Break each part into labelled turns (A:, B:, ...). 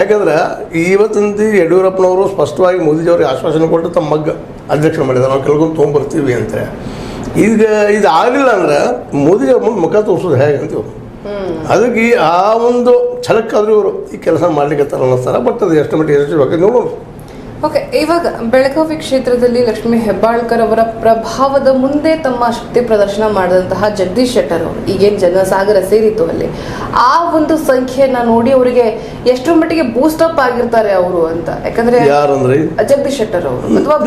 A: ಯಾಕಂದ್ರೆ ಇವತ್ತಂದು ಯಡಿಯೂರಪ್ಪನವರು ಸ್ಪಷ್ಟವಾಗಿ ಮೋದಿಜಿಯವ್ರಿಗೆ ಆಶ್ವಾಸನೆ ಕೊಟ್ಟು ತಮ್ಮ ಮಗ್ಗ ಅಧ್ಯಕ್ಷ ಮಾಡಿದ್ದಾರೆ, ನಾವು ಕೆಳಗೊಂದು ತೊಗೊಂಬರ್ತೀವಿ ಅಂತ. ಈಗ ಇದು ಆಗಲಿಲ್ಲ ಅಂದ್ರೆ ಮೋದಿಜಿಯವ್ರ ಮುಂದೆ ಮುಖ ತೋರಿಸೋದು ಹೇಗೆ ಅಂತೀವಿ. ಅದಕ್ಕೆ ಆ ಒಂದು ಛಲಕ್ಕಾದ್ರೂ ಇವರು ಈ ಕೆಲಸ ಮಾಡ್ಲಿಕ್ಕೆ ಅನ್ನಿಸ್ತಾರೆ. ಬಟ್ ಅದು ಎಷ್ಟು ಮಟ್ಟಿಗೆ ಯಶಸ್ವಿ ನೋಡೋಣ.
B: ಓಕೆ, ಇವಾಗ ಬೆಳಗಾವಿ ಕ್ಷೇತ್ರದಲ್ಲಿ ಲಕ್ಷ್ಮೀ ಹೆಬ್ಬಾಳ್ಕರ್ ಅವರ ಪ್ರಭಾವದ ಮುಂದೆ ತಮ್ಮ ಶಕ್ತಿ ಪ್ರದರ್ಶನ ಮಾಡಿದಂತಹ ಜಗದೀಶ್ ಶೆಟ್ಟರ್ ಅವರು, ಈಗೇನು ಜನಸಾಗರ ಸೇರಿತ್ತು ಅಲ್ಲಿ, ಆ ಒಂದು ಸಂಖ್ಯೆನ ನೋಡಿ ಅವರಿಗೆ ಎಷ್ಟರ ಮಟ್ಟಿಗೆ ಬೂಸ್ಟ್ ಅಪ್ ಆಗಿರ್ತಾರೆ ಅವರು ಅಂತ. ಯಾಕಂದ್ರೆ
A: ಯಾರಂದ್ರೆ
B: ಜಗದೀಶ್ ಶೆಟ್ಟರ್ ಅವರು ಅಥವಾ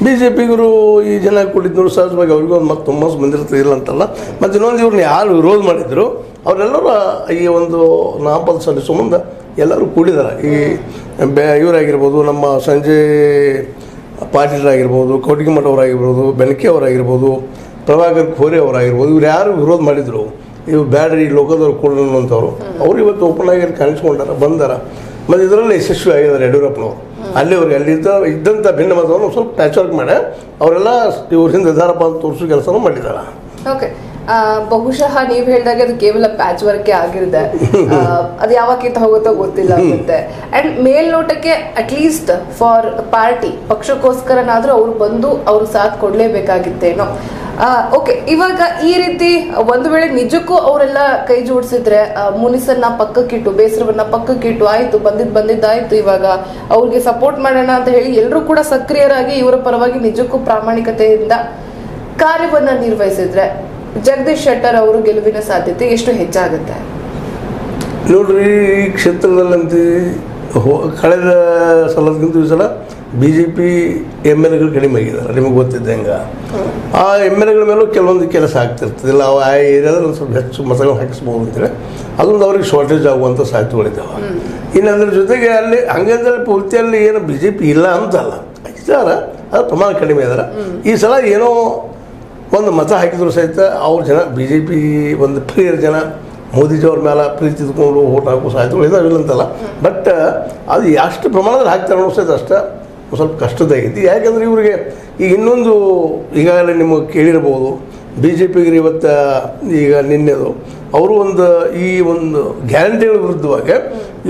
A: ಬಿಜೆಪಿಗರು ಈ ಜನ ಕೊಟ್ಟಿದ್ರು ಸಹಜವಾಗಿ ಅವ್ರಿಗೂ ಒಂದು ಮತ್ತೆ ತುಂಬ ಬಂದಿರ್ತದೆ ಇಲ್ಲ ಅಂತಲ್ಲ. ಮತ್ತು ಇನ್ನೊಂದು ಇವ್ರನ್ನ ಯಾರು ವಿರೋಧ ಮಾಡಿದ್ರು ಅವರೆಲ್ಲರೂ ಈ ಒಂದು ನಾಮಪದ ಸಲ್ಲಿಸೋ ಮುಂದೆ ಎಲ್ಲರೂ ಕೂಡಿದ್ದಾರೆ. ಈ ಇವರಾಗಿರ್ಬೋದು, ನಮ್ಮ ಸಂಜಯ್ ಪಾಟೀಲರಾಗಿರ್ಬೋದು, ಕೌಟಿಗಿಮಠ ಅವರಾಗಿರ್ಬೋದು, ಬೆನಕೆ ಅವರಾಗಿರ್ಬೋದು, ಪ್ರಭಾಕರ್ ಖೋರೆ ಅವರಾಗಿರ್ಬೋದು, ಇವ್ರು ಯಾರು ವಿರೋಧ ಮಾಡಿದ್ರು ಇವು ಬ್ಯಾಡ್ರಿ ಲೋಕದವ್ರು ಕೊಡೋಂಥವ್ರು ಅವ್ರು ಇವತ್ತು ಓಪನ್ ಆಗಿ ಕಾಣಿಸ್ಕೊಂಡಾರ ಬಂದಾರ. ಮತ್ತು ಇದರಲ್ಲಿ ಯಶಸ್ವಿ ಆಗಿದ್ದಾರೆ ಯಡಿಯೂರಪ್ಪನವರು. ಅಲ್ಲಿವ್ರಿಗೆ ಅಲ್ಲಿ ಇದ್ದಂಥ ಭಿನ್ನ ಮತವನ್ನು ಸ್ವಲ್ಪ ಪ್ಯಾಚ್ ವರ್ಕ್ ಮಾಡಿ ಅವರೆಲ್ಲ ಇವ್ರ ಹಿಂದೆ ಇದ್ದಾರಪ್ಪ ಅಂತ ತೋರಿಸೋ ಕೆಲಸನೂ ಮಾಡಿದ್ದಾರೆ.
B: ಓಕೆ, ಬಹುಶಃ ನೀವು ಹೇಳಿದಾಗ ಅದು ಕೇವಲ ಪ್ಯಾಚ್ ವರ್ಕ್ ಆಗಿರುತ್ತೆ, ಅದು ಯಾವಾಗ ಕಿತ್ತ ಹೋಗುತ್ತೋ ಗೊತ್ತಿಲ್ಲ ಮತ್ತೆ. ಅಂಡ್ ಮೇಲ್ನೋಟಕ್ಕೆ ಅಟ್ಲೀಸ್ಟ್ ಫಾರ್ ಪಾರ್ಟಿ ಪಕ್ಷಕ್ಕೋಸ್ಕರನಾದ್ರೂ ಅವ್ರು ಬಂದು ಅವ್ರು ಸಾಥ್ ಕೊಡ್ಲೇಬೇಕಾಗಿತ್ತೇನೋ. ಓಕೆ, ಇವಾಗ ಈ ರೀತಿ ಒಂದು ವೇಳೆ ನಿಜಕ್ಕೂ ಅವರೆಲ್ಲ ಕೈ ಜೋಡಿಸಿದ್ರೆ ಮುನಿಸನ್ನ ಪಕ್ಕಕ್ಕಿಟ್ಟು, ಬೇಸರವನ್ನ ಪಕ್ಕಕ್ಕಿಟ್ಟು, ಆಯ್ತು ಬಂದಿದ್ದಾಯ್ತು, ಇವಾಗ ಅವ್ರಿಗೆ ಸಪೋರ್ಟ್ ಮಾಡೋಣ ಅಂತ ಹೇಳಿ ಎಲ್ಲರೂ ಕೂಡ ಸಕ್ರಿಯರಾಗಿ ಇವರ ಪರವಾಗಿ ನಿಜಕ್ಕೂ ಪ್ರಾಮಾಣಿಕತೆಯಿಂದ ಕಾರ್ಯವನ್ನ ನಿರ್ವಹಿಸಿದ್ರೆ ಜಗದೀಶ್ ಶೆಟ್ಟರ್ ಅವರು ಗೆಲುವಿನ ಸಾಧ್ಯತೆ ಎಷ್ಟು ಹೆಚ್ಚಾಗುತ್ತೆ
A: ನೋಡ್ರಿ. ಈ ಕ್ಷೇತ್ರದಲ್ಲಂತೂ ಕಳೆದ ಸಲಕ್ಕಿಂತ ಈ ಸಲ BJP MLAಗಳು ಕಡಿಮೆ ಆಗಿದ್ದಾರೆ, ನಿಮಗೆ ಗೊತ್ತಿದ್ದಂಗೆ. ಆ MLAಗಳ ಮೇಲೂ ಕೆಲವೊಂದು ಕೆಲಸ ಆಗ್ತಿರ್ತದಿಲ್ಲ, ಅವು ಆ ಏರಿಯಾದಲ್ಲಿ ಒಂದು ಸ್ವಲ್ಪ ಹೆಚ್ಚು ಮತಗಳು ಹಾಕಿಸ್ಬೋದು ಅಂತೇಳಿ ಅದೊಂದು ಅವ್ರಿಗೆ ಶಾರ್ಟೇಜ್ ಆಗುವಂಥ ಸಾಧ್ಯತೆಗಳಿದ್ದಾವೆ. ಇನ್ನು ಅದ್ರ ಜೊತೆಗೆ ಅಲ್ಲಿ ಹಂಗಂದ್ರೆ ಪೂರ್ತಿಯಲ್ಲಿ ಏನು BJP ಇಲ್ಲ ಅಂತಲ್ಲ, ಇದ್ದಾರೆ, ಅದು ಪ್ರಮಾಣ ಕಡಿಮೆ ಇದ್ದಾರೆ. ಈ ಸಲ ಏನೋ ಒಂದು ಮತ ಹಾಕಿದ್ರು ಸಹಿತ ಅವ್ರ ಜನ BJP ಒಂದು ಪ್ರಿಯರ ಜನ ಮೋದಿಜಿಯವ್ರ ಮೇಲೆ ಪ್ರೀತಿ ತಿದ್ಕೊಂಡು ಓಟ್ ಹಾಕೋ ಸಾಧ್ಯತೆಗಳು ಇದಾವಿಲ್ಲ ಅಂತಲ್ಲ. ಬಟ್ ಅದು ಎಷ್ಟು ಪ್ರಮಾಣದಲ್ಲಿ ಹಾಕ್ತಾರೆ ಅನ್ನೋ ಸಹಿತ ಅಷ್ಟೇ ಸ್ವಲ್ಪ ಕಷ್ಟದಾಗಿತ್ತು. ಯಾಕೆಂದರೆ ಇವರಿಗೆ ಈಗ ಇನ್ನೊಂದು ಈಗಾಗಲೇ ನಿಮಗೆ ಕೇಳಿರ್ಬೋದು, BJPಗೆ ಇವತ್ತು ಈಗ ನಿನ್ನೆದು ಅವರು ಒಂದು ಈ ಒಂದು ಗ್ಯಾರಂಟಿಗಳ ವಿರುದ್ಧವಾಗಿ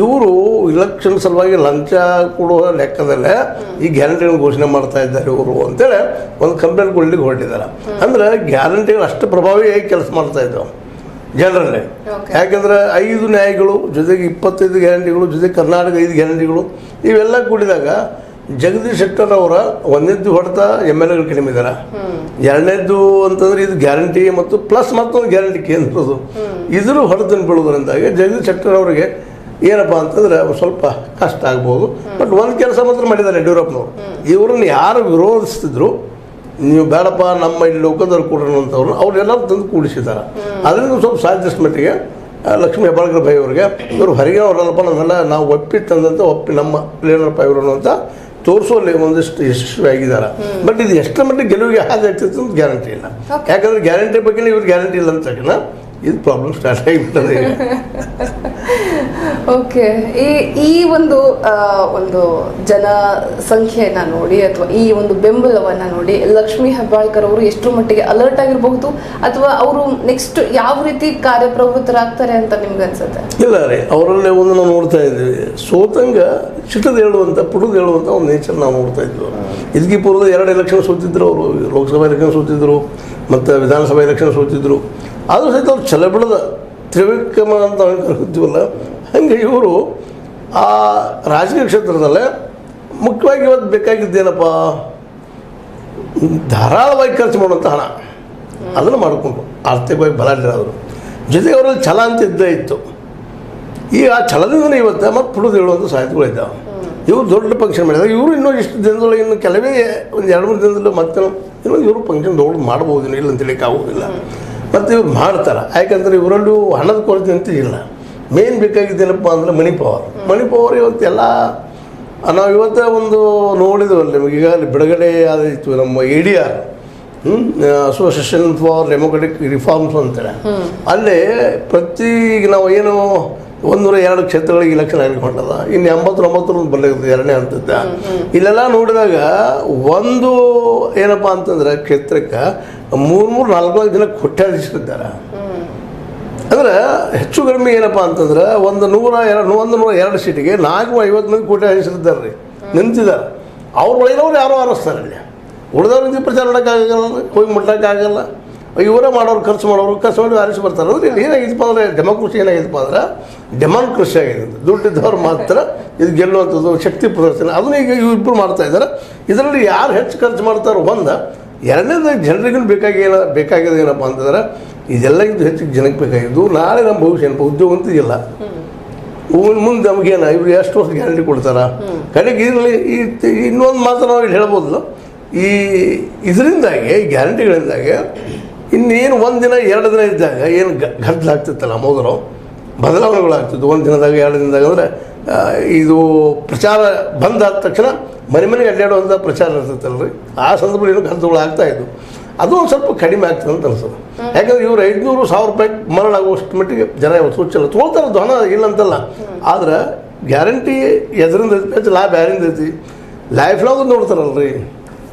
A: ಇವರು ಇಲೆಕ್ಷನ್ ಸಲುವಾಗಿ ಲಂಚ ಕೊಡುವ ಲೆಕ್ಕದಲ್ಲೇ ಈ ಗ್ಯಾರಂಟಿಗಳನ್ನು ಘೋಷಣೆ ಮಾಡ್ತಾ ಇದ್ದಾರೆ ಇವರು ಅಂತೇಳಿ ಒಂದು ಕಂಪ್ಲೇಂಟ್ ಕೊಡ್ಲಿಕ್ಕೆ ಹೊರಟಿದ್ದಾರೆ. ಅಂದರೆ ಗ್ಯಾರಂಟಿಗಳು ಅಷ್ಟು ಪ್ರಭಾವಿಯಾಗಿ ಕೆಲಸ ಮಾಡ್ತಾ ಇದ್ದವು ಜನರಲ್ಲೇ. ಯಾಕೆಂದರೆ 5 ನ್ಯಾಯಗಳು ಜೊತೆಗೆ 25 ಗ್ಯಾರಂಟಿಗಳು ಜೊತೆಗೆ ಕರ್ನಾಟಕ 5 ಗ್ಯಾರಂಟಿಗಳು ಇವೆಲ್ಲ ಕೂಡಿದಾಗ ಜಗದೀಶ್ ಶೆಟ್ಟರ್ ಅವರ ಒಂದನೇದ್ದು ಹೊಡೆತ MLAಗಳು ಕಡಿಮೆ ಇದ್ದಾರೆ. ಎರಡನೇದ್ದು ಅಂತಂದ್ರೆ ಇದು ಗ್ಯಾರಂಟಿ ಮತ್ತು ಪ್ಲಸ್ ಮತ್ತೊಂದು ಗ್ಯಾರಂಟಿ ಕೇಂದ್ರದ್ದು ಇದ್ರ ಹೊಡೆತನ್ನು ಬೀಳೋದ್ರಿಂದಾಗಿ ಜಗದೀಶ್ ಶೆಟ್ಟರ್ ಅವರಿಗೆ ಏನಪ್ಪ ಅಂತಂದ್ರೆ ಸ್ವಲ್ಪ ಕಷ್ಟ ಆಗ್ಬೋದು. ಬಟ್ ಒಂದು ಕೆಲಸ ಮಾತ್ರ ಮಾಡಿದ್ದಾರೆ ಯಡಿಯೂರಪ್ಪನವರು, ಇವರನ್ನು ಯಾರು ವಿರೋಧಿಸ್ತಿದ್ರು ನೀವು ಬೇಡಪ್ಪ ನಮ್ಮ ಇಲ್ಲಿ ಲೋಕದವ್ರು ಕೊಡ್ರಿ ಅಂತವ್ರು ಅವ್ರೆಲ್ಲರೂ ತಂದು ಕೂಡಿಸಿದ್ದಾರೆ. ಅದರಿಂದ ಸ್ವಲ್ಪ ಸಾಧ್ಯಷ್ಟು ಮಟ್ಟಿಗೆ ಲಕ್ಷ್ಮೀ ಹೆಬ್ಬಾಳ್ಕರ್ ಭೈ ಅವ್ರಿಗೆ ಇವರು ಹೊರಗೆ ಅವರಲ್ಲಪ್ಪ ನಾವೆಲ್ಲ ನಾವು ಒಪ್ಪಿ ತಂದಂತೆ ಒಪ್ಪಿ ನಮ್ಮ ಲೀಡರಪ್ಪ ಇವರು ಅಂತ ತೋರಿಸುವಲ್ಲಿ ಒಂದಿಷ್ಟು ಯಶಸ್ವಿ ಆಗಿದ್ದಾರೆ. ಬಟ್ ಇದು ಎಷ್ಟರ ಮಟ್ಟಿಗೆ ಗೆಲುವಿಗೆ ಹಾದಿ ಆಗ್ತಿತ್ತು ಅಂತ ಗ್ಯಾರಂಟಿ ಇಲ್ಲ. ಯಾಕಂದ್ರೆ ಗ್ಯಾರಂಟಿ ಬಗ್ಗೆ ಇವ್ರು ಗ್ಯಾರಂಟಿ ಇಲ್ಲ ಅಂತ ತಕ್ಷಣ ಇದು ಪ್ರಾಬ್ಲಮ್ ಸ್ಟಾರ್ಟ್ ಆಗಿಬಿಟ್ಟದೆ.
B: ಓಕೆ, ಈ ಒಂದು ಜನ ಸಂಖ್ಯೆಯನ್ನ ನೋಡಿ ಅಥವಾ ಈ ಒಂದು ಬೆಂಬಲವನ್ನ ನೋಡಿ ಲಕ್ಷ್ಮೀ ಹೆಬ್ಬಾಳ್ಕರ್ ಅವರು ಎಷ್ಟರ ಮಟ್ಟಿಗೆ ಅಲರ್ಟ್ ಆಗಿರಬಹುದು ಅಥವಾ ಅವರು ನೆಕ್ಸ್ಟ್ ಯಾವ ರೀತಿ ಕಾರ್ಯಪ್ರವೃತ್ತರಾಗ್ತಾರೆ ಅಂತ ನಿಮ್ಗೆ ಅನ್ಸುತ್ತೆ?
A: ಇಲ್ಲ ರೀ, ಅವರಲ್ಲೇ ಒಂದು ನಾವು ನೋಡ್ತಾ ಇದ್ವಿ, ಸೋತಂಗ ಚಿಟ್ಟದ ಹೇಳುವಂಥ ಪುಟದ ಹೇಳುವಂಥ ಒಂದು ನೇಚರ್ ನಾವು ನೋಡ್ತಾ ಇದ್ವಿ. ಇದಕ್ಕೆ ಪೂರ್ವದ 2 ಎಲೆಕ್ಷನ್ ಸೋತಿದ್ರು ಅವರು, ಲೋಕಸಭಾ ಎಲೆಕ್ಷನ್ ಸೋತಿದ್ರು ಮತ್ತು ವಿಧಾನಸಭಾ ಎಲೆಕ್ಷನ್ ಸೋತಿದ್ರು. ಆದರೂ ಸಹಿತ ಅವ್ರು ಛಲ ಬಿಡದ ತ್ರಿವಿಕ್ರಮ ಅಂತ ಕರಿತೀವಲ್ಲ ಹಾಗೆ ಇವರು ಆ ರಾಜಕೀಯ ಕ್ಷೇತ್ರದಲ್ಲೇ ಮುಖ್ಯವಾಗಿ ಇವತ್ತು ಬೇಕಾಗಿದ್ದೇನಪ್ಪ, ಧಾರಾಳವಾಗಿ ಖರ್ಚು ಮಾಡುವಂಥ ಹಣ ಅದನ್ನು ಮಾಡಿಕೊಂಡು ಆರ್ಥಿಕವಾಗಿ ಬಲಾಢ್ಯರಾದರು. ಜೊತೆಗೆ ಅವರಲ್ಲಿ ಛಲ ಅಂತ ಇದ್ದೇ ಇತ್ತು. ಈಗ ಆ ಛಲದಿಂದಲೇ ಇವತ್ತು ಮತ್ತು ಪುಡುದು ಹೇಳುವಂಥ ಸಾಧ್ಯತೆಗಳು ಇದ್ದಾವೆ. ಇವರು ದೊಡ್ಡ ಫಂಕ್ಷನ್ ಮಾಡಿದಾಗ ಇವರು ಇನ್ನೂ ಇಷ್ಟು ದಿನದೊಳಗೆ ಇನ್ನು ಕೆಲವೇ ಒಂದು 2-3 ದಿನದಲ್ಲೂ ಮತ್ತೆ ಇನ್ನೊಂದು ಇವರು ಫಂಕ್ಷನ್ ದೊಡ್ಡ ಮಾಡ್ಬೋದು, ಇಲ್ಲ ಅಂತ ಹೇಳಿಕ್ಕೆ ಆಗೋದಿಲ್ಲ. ಮತ್ತು ಇವ್ರು ಮಾಡ್ತಾರೆ, ಯಾಕಂದರೆ ಇವರಲ್ಲೂ ಹಣದ ಕೊರತೆ ಅಂತ ಇಲ್ಲ. ಮೇನ್ ಬೇಕಾಗಿದ್ದೇನಪ್ಪ ಅಂದರೆ ಮನಿ ಪವರ್ ಇವತ್ತೆಲ್ಲ ನಾವು ಇವತ್ತೇ ಒಂದು ನೋಡಿದ್ವಲ್ಲ ನಿಮಗೆ ಈಗಾಗಲೇ ಬಿಡುಗಡೆ ಆದಿತ್ತು ನಮ್ಮ ADR association for democratic reforms ಅಂತೇಳಿ. ಅಲ್ಲೇ ಪ್ರತಿ ಈಗ ನಾವು ಏನು 102 ಕ್ಷೇತ್ರಗಳಿಗೆ ಇಲೆಕ್ಷನ್ ಆಗಿಕೊಂಡದ, ಇನ್ನು 89 ಬರಲಿಕ್ಕೆ 2ನೇ ಹಂತದ. ಇಲ್ಲೆಲ್ಲ ನೋಡಿದಾಗ ಒಂದು ಏನಪ್ಪ ಅಂತಂದ್ರೆ ಕ್ಷೇತ್ರಕ್ಕೆ 3-4 ಜನ ಕೊಟ್ಟಾಡಿಸಿದ್ದಾರೆ. ಅಂದ್ರೆ ಹೆಚ್ಚು ಕಡಿಮೆ ಏನಪ್ಪ ಅಂತಂದ್ರೆ ಒಂದು 102 ಸೀಟಿಗೆ 450 ಮಂದಿ ಕೋಟಿ ಹೆಸರಿದ್ದಾರೆ ರೀ ನಿಂತಿದ್ದಾರೆ. ಅವ್ರ ಒಳಗಿನವ್ರು ಯಾರೋ ಆರಿಸ್ತಾರೆ ಅಲ್ಲಿ, ಉಳಿದವ್ರು ನಿಂತು ಪ್ರಚಾರ ಮಾಡೋಕ್ಕಾಗಲ್ಲ, ಹೋಗಿ ಮುಟ್ಟೋಕ್ಕಾಗಲ್ಲ. ಇವರೇ ಮಾಡೋರು, ಖರ್ಚು ಮಾಡಿ ಆರಿಸಿ ಬರ್ತಾರೆ. ಅಂದ್ರೆ ಇಲ್ಲಿ ಏನಾಗಿದ್ದಪ್ಪ ಅಂದರೆ ಡೆಮೋಕ್ರಸಿ ಏನಾಗಿದ್ದಪ್ಪ ಅಂದ್ರೆ ಡೆಮಾಕ್ರಸಿ ಆಗಿದೆ. ದುಡ್ಡಿದ್ದವ್ರು ಮಾತ್ರ ಇದು ಗೆಲ್ಲುವಂಥದ್ದು, ಶಕ್ತಿ ಪ್ರದರ್ಶನ ಅದನ್ನ ಈಗ ಇಬ್ಬರು ಮಾಡ್ತಾ ಇದ್ದಾರೆ. ಇದರಲ್ಲಿ ಯಾರು ಹೆಚ್ಚು ಖರ್ಚು ಮಾಡ್ತಾರೋ ಒಂದು, ಎರಡನೇದು ಜನರಿಗೂ ಬೇಕಾಗಿದ್ದು ಏನಪ್ಪ ಅಂತಂದ್ರೆ ಇದೆಲ್ಲಕ್ಕಿಂತ ಹೆಚ್ಚು ಜನಕ್ಕೆ ಬೇಕಾಗಿದ್ದು ನಾಳೆ ನಮ್ಮ ಭವಿಷ್ಯ ಏನಪ್ಪ, ಉದ್ಯೋಗ ಅಂತ ಇಲ್ಲ. ಮುಂದೆ ನಮಗೇನ ಇವ್ರು ಎಷ್ಟು ವರ್ಷ ಗ್ಯಾರಂಟಿ ಕೊಡ್ತಾರ. ಕಡೆಗೆ ಇದರಲ್ಲಿ ಇನ್ನೊಂದು ಮಾತ್ರ ನಾವು ಇಲ್ಲಿ ಹೇಳ್ಬೋದು, ಈ ಇದರಿಂದಾಗಿ ಗ್ಯಾರಂಟಿಗಳಿಂದಾಗಿ ಇನ್ನೇನು 1 ದಿನ 2 ದಿನ ಇದ್ದಾಗ ಏನು ಗದ್ದಲಾಗ್ತಿತ್ತಲ್ಲ ಮೊದಲು ಬದಲಾವಣೆಗಳಾಗ್ತಿತ್ತು. 1 ದಿನದಾಗ 2 ದಿನದಾಗ ಅಂದರೆ ಇದು ಪ್ರಚಾರ ಬಂದಾದ ತಕ್ಷಣ ಮನೆಗೆ ಅಡ್ಡಾಡುವಂಥ ಪ್ರಚಾರ ಇರ್ತೈತಲ್ರಿ, ಆ ಸಂದರ್ಭದಲ್ಲಿ ಏನು ಗದ್ದಲಗಳು ಆಗ್ತಾಯಿದ್ದು. ಅದು ಒಂದು ಸ್ವಲ್ಪ ಕಡಿಮೆ ಆಗ್ತದೆ ಅಂತ ಅನ್ಸೋದು. ಯಾಕಂದ್ರೆ ಇವರು 500,000 ರೂಪಾಯಿ ಮರಳಾಗುವಷ್ಟು ಮಟ್ಟಿಗೆ ಜನ ಸೂಚನೆ ತೊಗೊಳ್ತಾರೆ, ಅದು ಹಣ ಇಲ್ಲಂತಲ್ಲ. ಆದ್ರೆ ಗ್ಯಾರಂಟಿ ಎದರಿಂದ ಐತಿ, ಲಾಭ ಯಾರಿಂದ ಐತಿ, ಲೈಫ್ ಲಾಂಗ್ ನೋಡ್ತಾರಲ್ರಿ.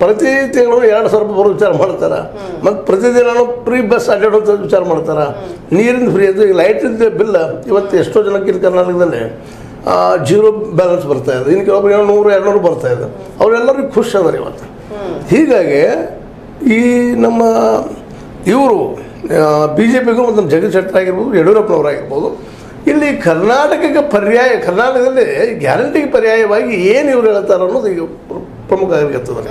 A: ಪ್ರತಿ ತಿಂಗಳು 2,000 ರೂಪಾಯಿ ಬರೋ ವಿಚಾರ ಮಾಡ್ತಾರೆ. ಮತ್ತು ಪ್ರತಿದಿನ ಫ್ರೀ ಬಸ್ ಅಡ್ಡಾಡುವಂಥ ವಿಚಾರ ಮಾಡ್ತಾರೆ. ನೀರಿಂದ ಫ್ರೀ ಅದು. ಈಗ ಲೈಟಿಂದ ಬಿಲ್ ಇವತ್ತು ಎಷ್ಟೋ ಜನಕ್ಕೆ ಇಲ್ಲಿ ಕರ್ನಾಟಕದಲ್ಲಿ 0 ಬ್ಯಾಲೆನ್ಸ್ ಬರ್ತಾ ಇದೆ. ಇನ್ನು ಕೆಲವೊಬ್ರು 100-200 ಬರ್ತಾ ಇದೆ. ಅವರೆಲ್ಲರಿಗೂ ಖುಷಿ ಅದಾರೆ ಇವತ್ತು. ಹೀಗಾಗಿ ಈ ನಮ್ಮ ಇವರು BJPಗೂ ಮತ್ತು ಜಗದೀಶ್ ಶೆಟ್ಟರ್ ಆಗಿರ್ಬೋದು, ಯಡಿಯೂರಪ್ಪನವರಾಗಿರ್ಬೋದು, ಇಲ್ಲಿ ಕರ್ನಾಟಕದಲ್ಲಿ ಗ್ಯಾರಂಟಿಗೆ ಪರ್ಯಾಯವಾಗಿ ಏನು ಇವ್ರು ಹೇಳ್ತಾರೆ ಅನ್ನೋದು ಈಗ ಪ್ರಮುಖ ಆಗಿರ್ತದೆ.